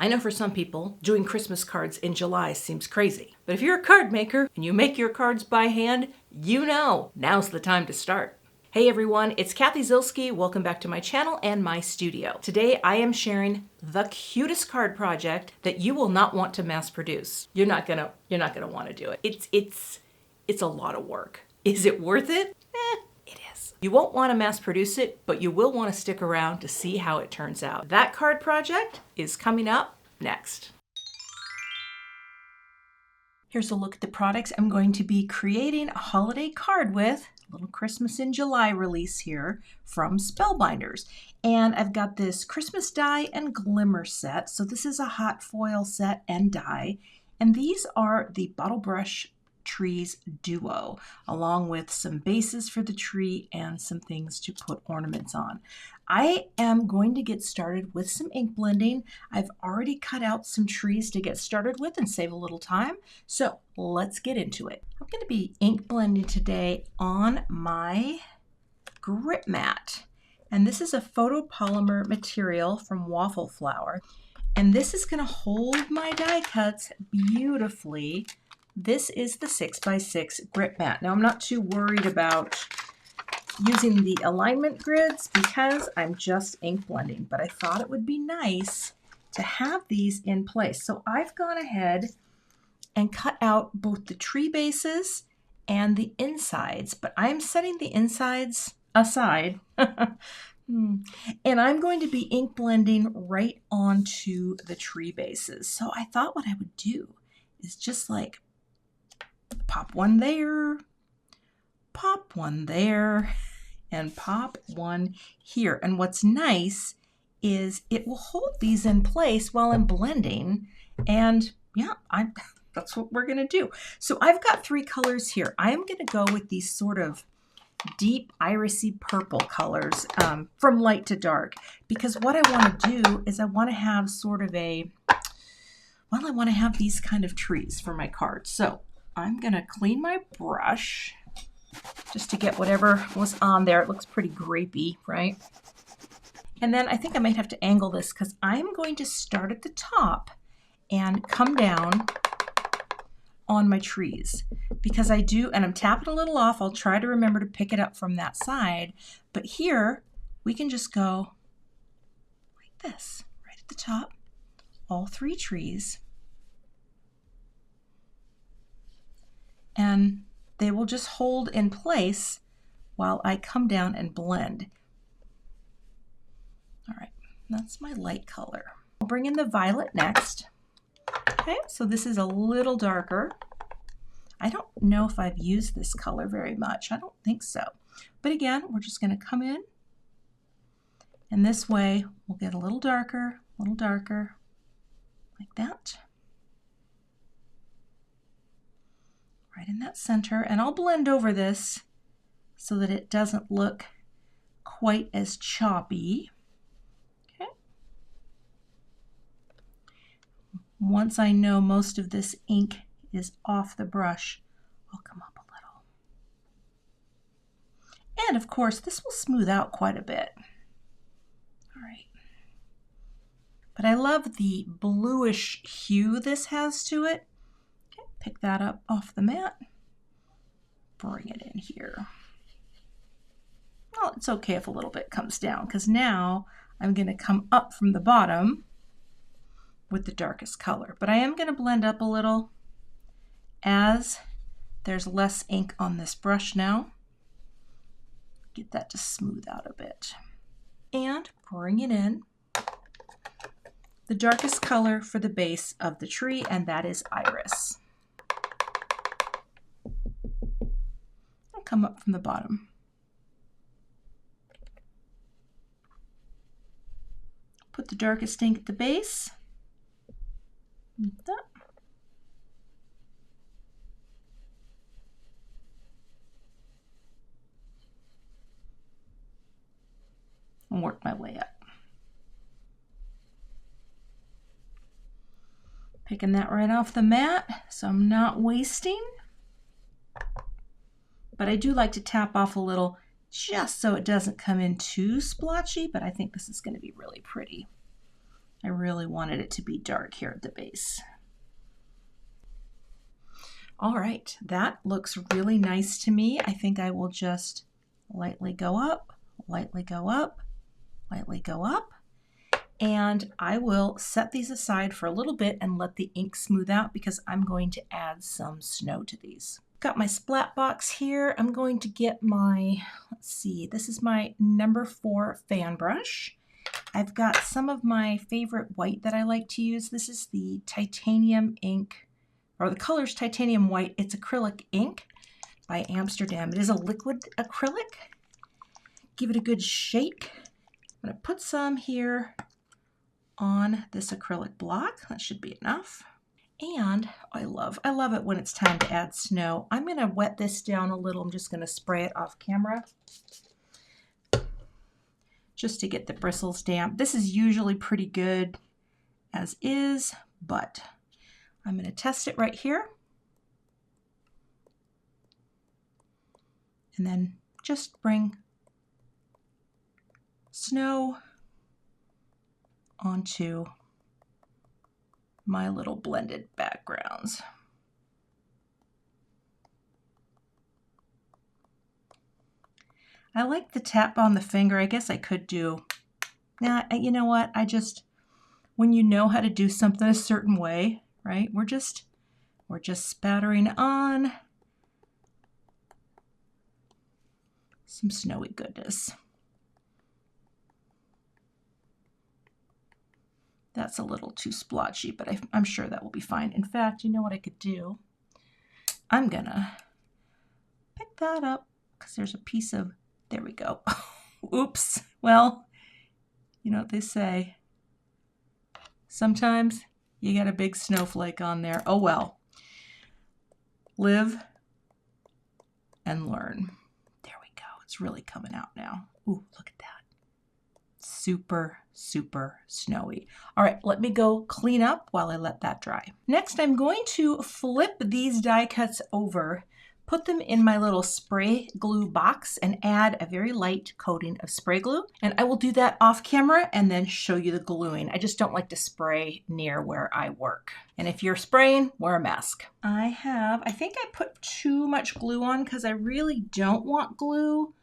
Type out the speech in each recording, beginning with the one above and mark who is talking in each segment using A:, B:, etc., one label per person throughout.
A: I know for some people, doing Christmas cards in July seems crazy. But if you're a card maker and you make your cards by hand, you know now's the time to start. Hey everyone, it's Cathy Zielske. Welcome back to my channel and my studio. Today I am sharing the cutest card project that you will not want to mass produce. You're not gonna want to do it. It's a lot of work. Is it worth it? It is. You won't want to mass produce it, but you will want to stick around to see how it turns out. That card project is coming up next. Here's a look at the products I'm going to be creating a holiday card with. A little Christmas in July release here from Spellbinders. And I've got this Christmas die and Glimmer set. So this is a hot foil set and die. And these are the Bottle Brush Trees Duo, along with some bases for the tree and some things to put ornaments on. I am going to get started with some ink blending. I've already cut out some trees to get started with and save a little time. So let's get into it. I'm going to be ink blending today on my grip mat. And this is a photopolymer material from Waffle Flower. And this is going to hold my die cuts beautifully. This is the 6x6 grip mat. Now I'm not too worried about using the alignment grids because I'm just ink blending, but I thought it would be nice to have these in place. So I've gone ahead and cut out both the tree bases and the insides, but I'm setting the insides aside. And I'm going to be ink blending right onto the tree bases. So I thought what I would do is just like pop one there, pop one there, and pop one here. And what's nice is it will hold these in place while I'm blending. And yeah, that's what we're going to do. So I've got 3 colors here. I am going to go with these sort of deep irisy purple colors from light to dark, because what I want to do is I want to have sort of I want to have these kind of trees for my cards. So I'm going to clean my brush just to get whatever was on there. It looks pretty grapey, right? And then I think I might have to angle this because I'm going to start at the top and come down on my trees, because I do, and I'm tapping a little off. I'll try to remember to pick it up from that side. But here we can just go like this, right at the top, all 3 trees. And they will just hold in place while I come down and blend. All right, that's my light color. I'll bring in the violet next. Okay, so this is a little darker. I don't know if I've used this color very much. I don't think so. But again, we're just going to come in, and this way we'll get a little darker, like that. Right in that center, and I'll blend over this so that it doesn't look quite as choppy. Okay. Once I know most of this ink is off the brush, I'll come up a little. And of course, this will smooth out quite a bit. All right. But I love the bluish hue this has to it. Pick that up off the mat, bring it in here. Well, it's okay if a little bit comes down, because now I'm going to come up from the bottom with the darkest color. But I am going to blend up a little as there's less ink on this brush now. Get that to smooth out a bit. And bring it in. The darkest color for the base of the tree, and that is iris. Come up from the bottom. Put the darkest ink at the base. Like that. And work my way up. Picking that right off the mat, so I'm not wasting. But I do like to tap off a little just so it doesn't come in too splotchy, but I think this is going to be really pretty. I really wanted it to be dark here at the base. All right, that looks really nice to me. I think I will just lightly go up, lightly go up, lightly go up. And I will set these aside for a little bit and let the ink smooth out because I'm going to add some snow to these. Got my splat box here. I'm going to get my, let's see, this is my number 4 fan brush. I've got some of my favorite white that I like to use. This is the titanium ink, or the color's titanium white. It's acrylic ink by Amsterdam. It is a liquid acrylic. Give it a good shake. I'm gonna put some here on this acrylic block. That should be enough. And I love it when it's time to add snow. I'm gonna wet this down a little. I'm just gonna spray it off camera just to get the bristles damp. This is usually pretty good as is, but I'm gonna test it right here. And then just bring snow onto my little blended backgrounds. I like the tap on the finger. I guess I could do, nah, you know what? When you know how to do something a certain way, right? We're just spattering on some snowy goodness. That's a little too splotchy, but I'm sure that will be fine. In fact, you know what I could do? I'm gonna pick that up because there's a piece of, there we go. Oops. Well, you know what they say. Sometimes you get a big snowflake on there. Oh well. Live and learn. There we go. It's really coming out now. Ooh, look at that. Super, super snowy. All right, let me go clean up while I let that dry. Next, I'm going to flip these die cuts over, put them in my little spray glue box and add a very light coating of spray glue. And I will do that off camera and then show you the gluing. I just don't like to spray near where I work. And if you're spraying, wear a mask. I think I put too much glue on because I really don't want glue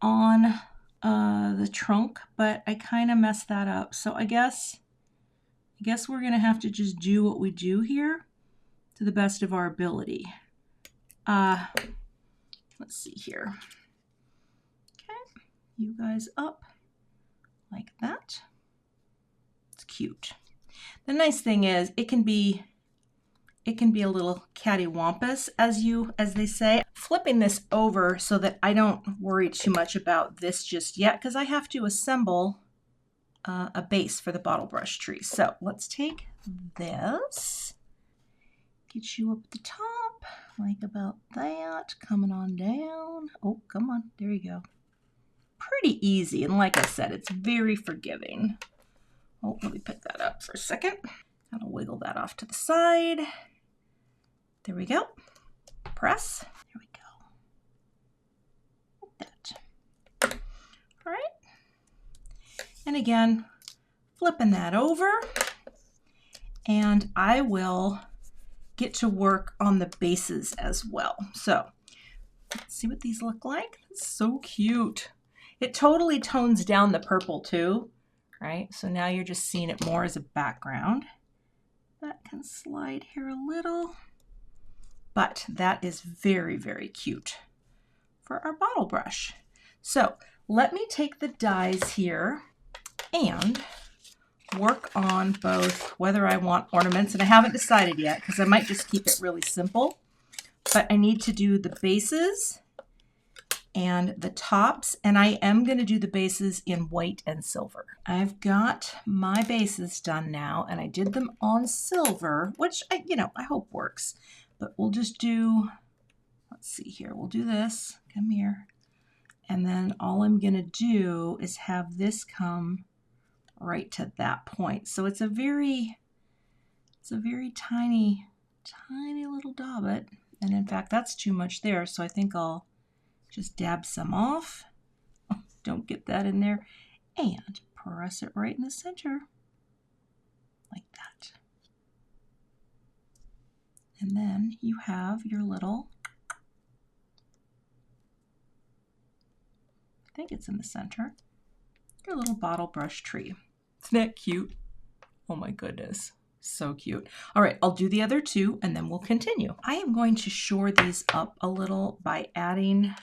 A: on the trunk, but I kind of messed that up. So I guess we're gonna have to just do what we do here to the best of our ability. Let's see here. Okay, you guys up like that. It's cute. The nice thing is it can be a little cattywampus, as they say. Flipping this over so that I don't worry too much about this just yet because I have to assemble a base for the bottle brush tree. So let's take this, get you up at the top, like about that, coming on down. Oh, come on, there you go. Pretty easy, and like I said, it's very forgiving. Oh, let me pick that up for a second. Kind of wiggle that off to the side. There we go. Press. There we go. Like that. All right. And again, flipping that over. And I will get to work on the bases as well. So let's see what these look like. It's so cute. It totally tones down the purple too, right? So now you're just seeing it more as a background. That can slide here a little. But that is very, very cute for our bottle brush. So let me take the dies here and work on both whether I want ornaments, and I haven't decided yet because I might just keep it really simple, but I need to do the bases and the tops, and I am going to do the bases in white and silver. I've got my bases done now, and I did them on silver, which I hope works. But we'll just do, let's see here, we'll do this, come here, and then all I'm gonna do is have this come right to that point. So it's a very tiny little dobbit, and in fact that's too much there, so I think I'll just dab some off. Oh, don't get that in there, and press it right in the center. like that. And then you have your little, I think it's in the center, your little bottle brush tree. Isn't that cute? Oh my goodness, so cute. All right, I'll do the other two and then we'll continue. I am going to shore these up a little by adding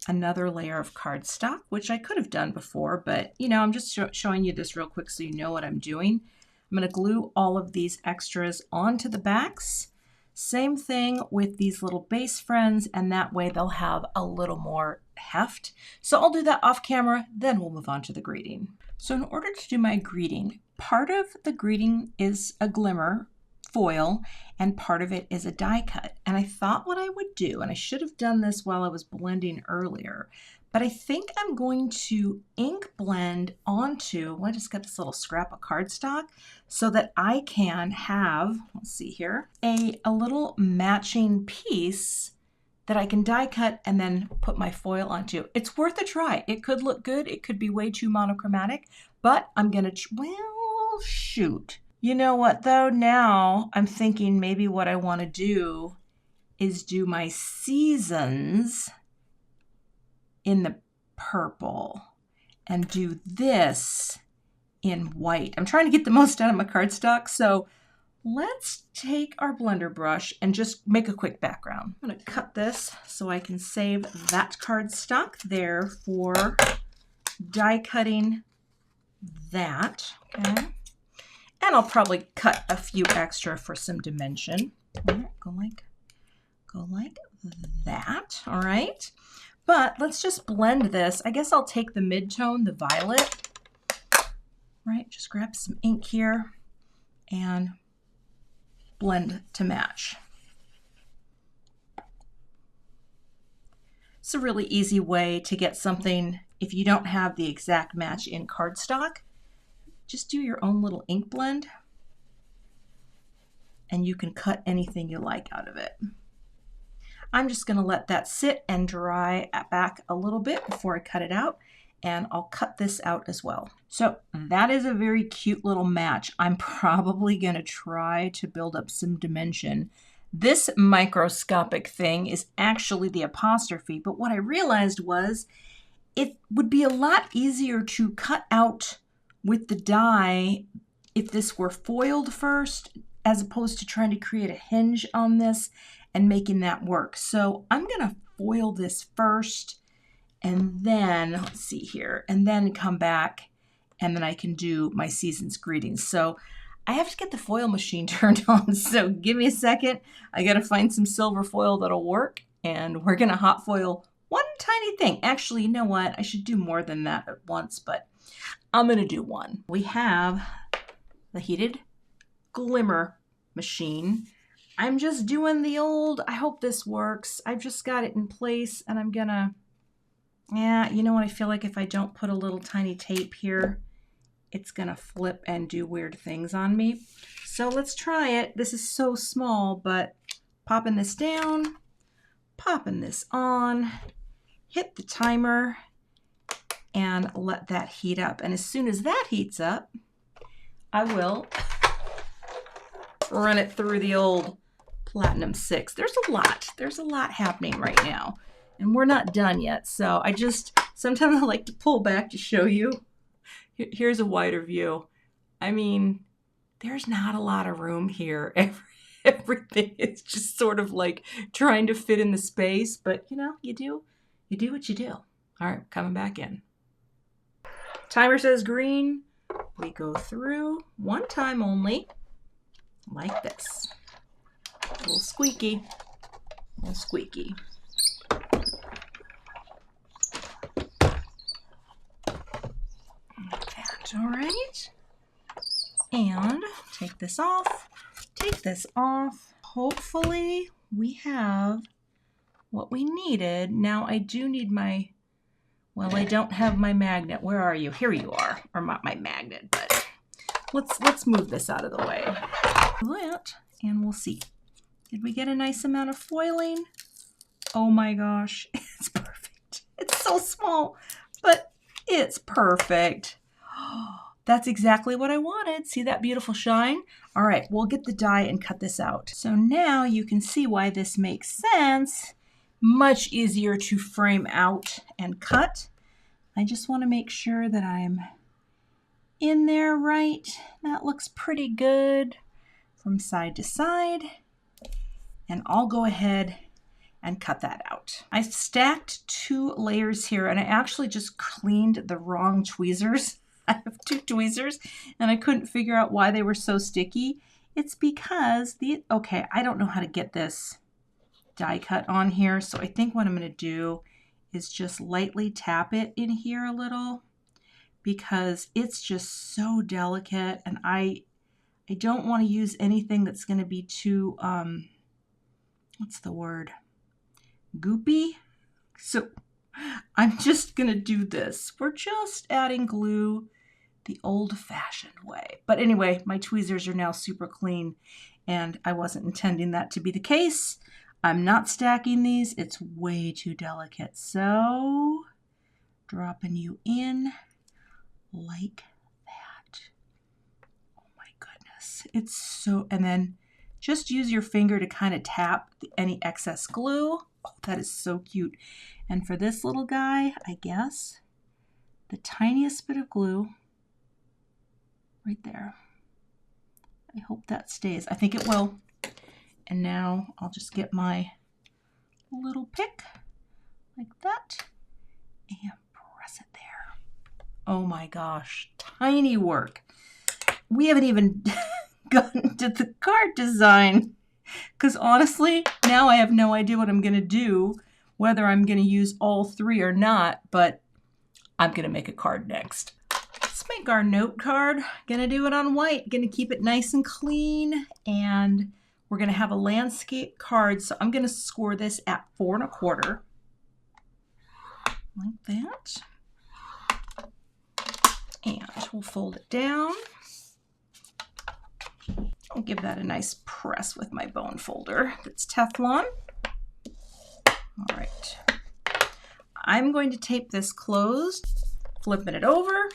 A: another layer of cardstock, which I could have done before, but you know, I'm just showing you this real quick so you know what I'm doing. I'm going to glue all of these extras onto the backs. Same thing with these little base friends, and that way they'll have a little more heft. So I'll do that off camera, then we'll move on to the greeting. So in order to do my greeting, part of the greeting is a glimmer foil and part of it is a die cut. And I thought what I would do, and I should have done this while I was blending earlier, but I think I'm going to ink blend onto, well, I just got this little scrap of cardstock so that I can have, let's see here, a little matching piece that I can die cut and then put my foil onto. It's worth a try. It could look good. It could be way too monochromatic, but I'm gonna, well, shoot. You know what though? Now I'm thinking maybe what I wanna do is do my seasons in the purple and do this in white. I'm trying to get the most out of my cardstock, so let's take our blender brush and just make a quick background. I'm going to cut this so I can save that cardstock there for die cutting that. Okay. And I'll probably cut a few extra for some dimension. Go like that. All right. But let's just blend this. I guess I'll take the mid-tone, the violet, right? Just grab some ink here and blend to match. It's a really easy way to get something, if you don't have the exact match in cardstock, just do your own little ink blend and you can cut anything you like out of it. I'm just going to let that sit and dry back a little bit before I cut it out, and I'll cut this out as well. So that is a very cute little match. I'm probably going to try to build up some dimension. This microscopic thing is actually the apostrophe, but what I realized was it would be a lot easier to cut out with the die if this were foiled first, as opposed to trying to create a hinge on this and making that work. So I'm gonna foil this first and then, let's see here, and then come back and then I can do my season's greetings. So I have to get the foil machine turned on, so give me a second. I gotta find some silver foil that'll work, and we're gonna hot foil one tiny thing. Actually, you know what? I should do more than that at once, but I'm gonna do one. We have the heated Glimmer machine. I'm just doing the old, I hope this works. I've just got it in place and I'm gonna, yeah, you know what? I feel like if I don't put a little tiny tape here, it's gonna flip and do weird things on me. So let's try it. This is so small, but popping this down, popping this on, hit the timer and let that heat up. And as soon as that heats up, I will run it through the old Platinum 6. There's a lot happening right now and we're not done yet. So sometimes I like to pull back to show you. Here's a wider view. I mean, there's not a lot of room here. Everything is just sort of like trying to fit in the space, but you know, you do what you do. All right, coming back in. Timer says green. We go through one time only, like this. A little squeaky, a little squeaky. Like that, all right. And take this off, take this off. Hopefully we have what we needed. Now I do need my, well, I don't have my magnet. Where are you? Here you are. Or not my magnet, but let's move this out of the way. That, and we'll see. Did we get a nice amount of foiling? Oh my gosh, it's perfect. It's so small, but it's perfect. That's exactly what I wanted. See that beautiful shine? All right, we'll get the die and cut this out. So now you can see why this makes sense. Much easier to frame out and cut. I just want to make sure that I'm in there right. That looks pretty good from side to side. And I'll go ahead and cut that out. I stacked 2 layers here, and I actually just cleaned the wrong tweezers. I have 2 tweezers and I couldn't figure out why they were so sticky. It's because okay, I don't know how to get this die cut on here. So I think what I'm going to do is just lightly tap it in here a little, because it's just so delicate, and I don't want to use anything that's going to be too, what's the word? Goopy. So I'm just going to do this. We're just adding glue the old-fashioned way. But anyway, my tweezers are now super clean, and I wasn't intending that to be the case. I'm not stacking these. It's way too delicate. So dropping you in like that. Oh my goodness. It's so, and then just use your finger to kind of tap any excess glue. Oh, that is so cute. And for this little guy, I guess, the tiniest bit of glue right there. I hope that stays. I think it will. And now I'll just get my little pick like that and press it there. Oh my gosh, tiny work. We haven't even gotten to the card design, because honestly, now I have no idea what I'm going to do, whether I'm going to use all 3 or not, but I'm going to make a card next. Let's make our note card. Gonna do it on white. Gonna keep it nice and clean, and we're gonna have a landscape card. So I'm gonna score this at 4 1/4, like that. And we'll fold it down. I'll give that a nice press with my bone folder. That's Teflon. All right. I'm going to tape this closed, flipping it over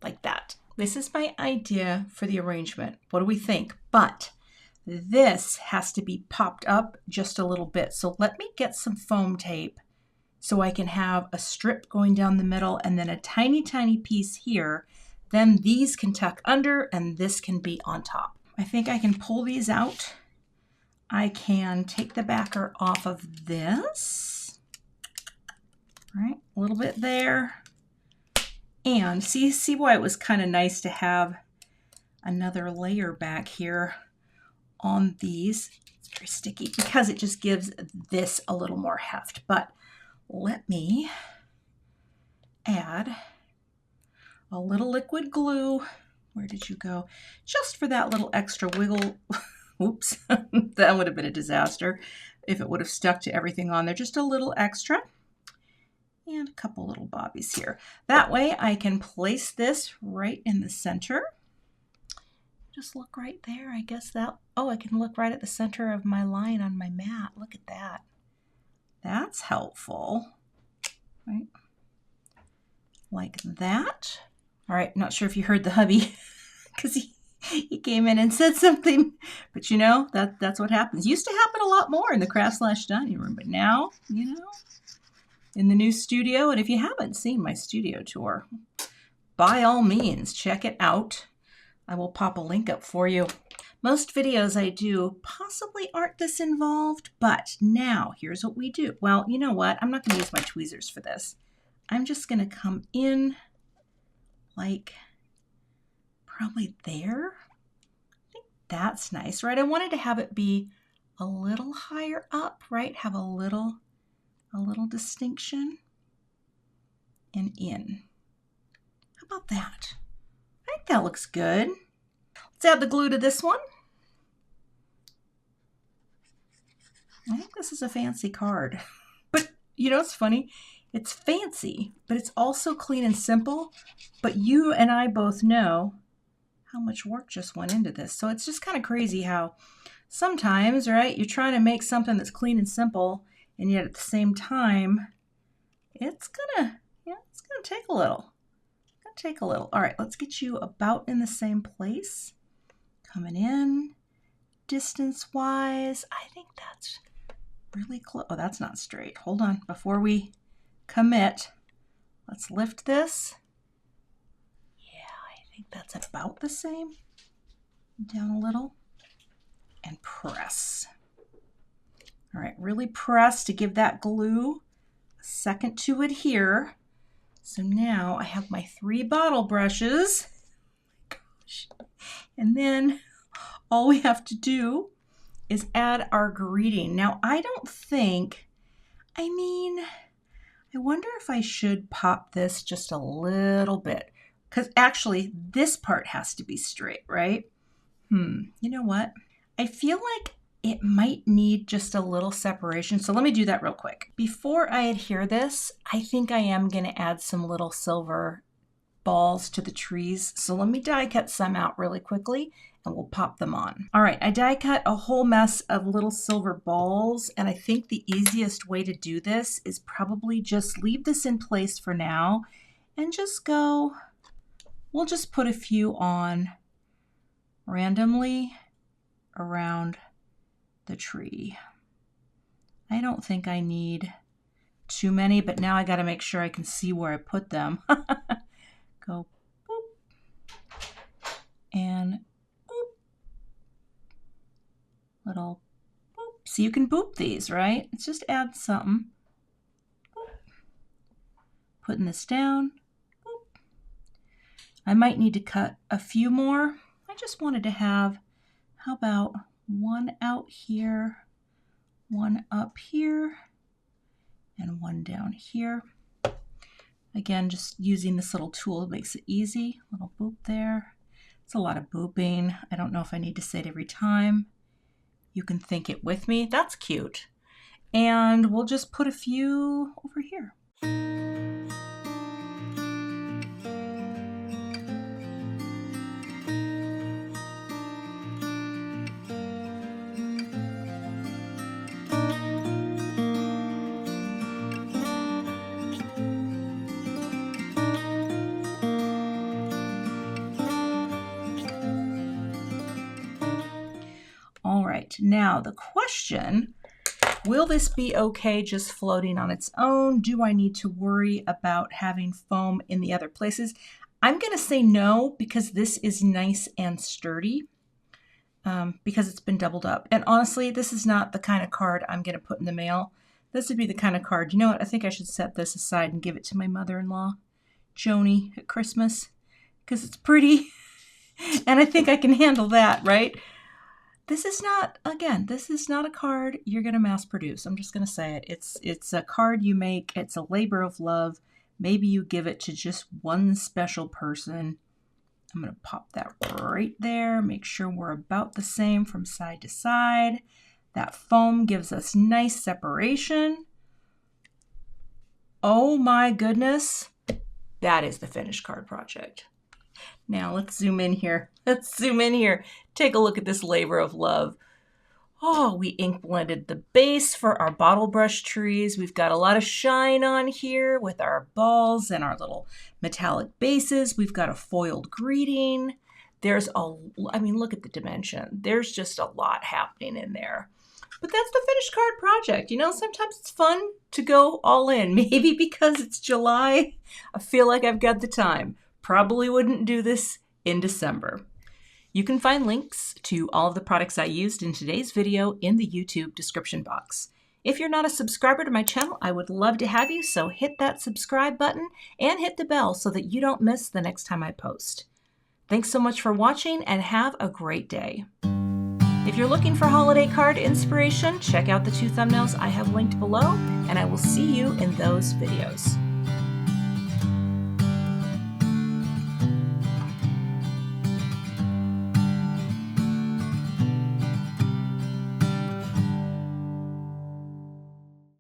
A: like that. This is my idea for the arrangement. What do we think? But this has to be popped up just a little bit. So let me get some foam tape so I can have a strip going down the middle and then a tiny, tiny piece here. Then these can tuck under and this can be on top. I think I can pull these out. I can take the backer off of this. All right, a little bit there. And see why it was kind of nice to have another layer back here on these. It's very sticky because it just gives this a little more heft. But let me add a little liquid glue. Where did you go? Just for that little extra wiggle. Oops, that would have been a disaster if it would have stuck to everything on there. Just a little extra. And a couple little bobbies here. That way I can place this right in the center. Just look right there. I guess that, oh, I can look right at the center of my line on my mat. Look at that. That's helpful, right? Like that. All right, not sure if you heard the hubby because he came in and said something, but you know, that's what happens. Used to happen a lot more in the craft / dining room, but now, you know, in the new studio. And if you haven't seen my studio tour, by all means, check it out. I will pop a link up for you. Most videos I do possibly aren't this involved, but now here's what we do. Well, you know what? I'm not going to use my tweezers for this. I'm just going to come in like probably there. I think that's nice, right? I wanted to have it be a little higher up, right? Have a little distinction and in. How about that? I think that looks good. Let's add the glue to this one. I think this is a fancy card. But you know what's funny? It's fancy, but it's also clean and simple. But you and I both know how much work just went into this. So it's just kind of crazy how sometimes, right, you're trying to make something that's clean and simple, and yet at the same time, it's gonna take a little. take a little. All right, let's get you about in the same place. Coming in, distance-wise, I think that's really close. Oh, that's not straight. Hold on, before we commit, let's lift this. Yeah, I think that's about the same. Down a little and press. All right, really press to give that glue a second to adhere. So now I have my 3 bottle brushes. Gosh. And then all we have to do is add our greeting. Now I wonder if I should pop this just a little bit, because actually this part has to be straight, right? You know what? I feel like it might need just a little separation. So let me do that real quick. Before I adhere this, I think I am going to add some little silver balls to the trees. So let me die cut some out really quickly and we'll pop them on. All right, I die cut a whole mess of little silver balls, and I think the easiest way to do this is probably just leave this in place for now and just go, we'll just put a few on randomly around the tree. I don't think I need too many, but now I got to make sure I can see where I put them. Go boop and boop. Little boop. So you can boop these, right? Let's just add something. Boop. Putting this down. Boop. I might need to cut a few more. I just wanted to have, how about one out here, one up here, and one down here. Again, just using this little tool makes it easy. Little boop there. It's a lot of booping. I don't know if I need to say it every time. You can think it with me. That's cute. And we'll just put a few over here. All right, now the question, will this be okay just floating on its own? Do I need to worry about having foam in the other places? I'm going to say no, because this is nice and sturdy, because it's been doubled up. And honestly, this is not the kind of card I'm going to put in the mail. This would be the kind of card, you know what, I think I should set this aside and give it to my mother-in-law, Joni, at Christmas, because it's pretty, and I think I can handle that, right? This is not, again, this is not a card you're going to mass produce. I'm just going to say it. It's a card you make. It's a labor of love. Maybe you give it to just one special person. I'm going to pop that right there. Make sure we're about the same from side to side. That foam gives us nice separation. Oh my goodness. That is the finished card project. Now let's zoom in here. Let's zoom in here. Take a look at this labor of love. Oh, we ink blended the base for our bottle brush trees. We've got a lot of shine on here with our balls and our little metallic bases. We've got a foiled greeting. Look at the dimension. There's just a lot happening in there. But that's the finished card project. You know, sometimes it's fun to go all in. Maybe because it's July, I feel like I've got the time. Probably wouldn't do this in December. You can find links to all of the products I used in today's video in the YouTube description box. If you're not a subscriber to my channel, I would love to have you, so hit that subscribe button and hit the bell so that you don't miss the next time I post. Thanks so much for watching and have a great day. If you're looking for holiday card inspiration, check out the 2 thumbnails I have linked below, and I will see you in those videos.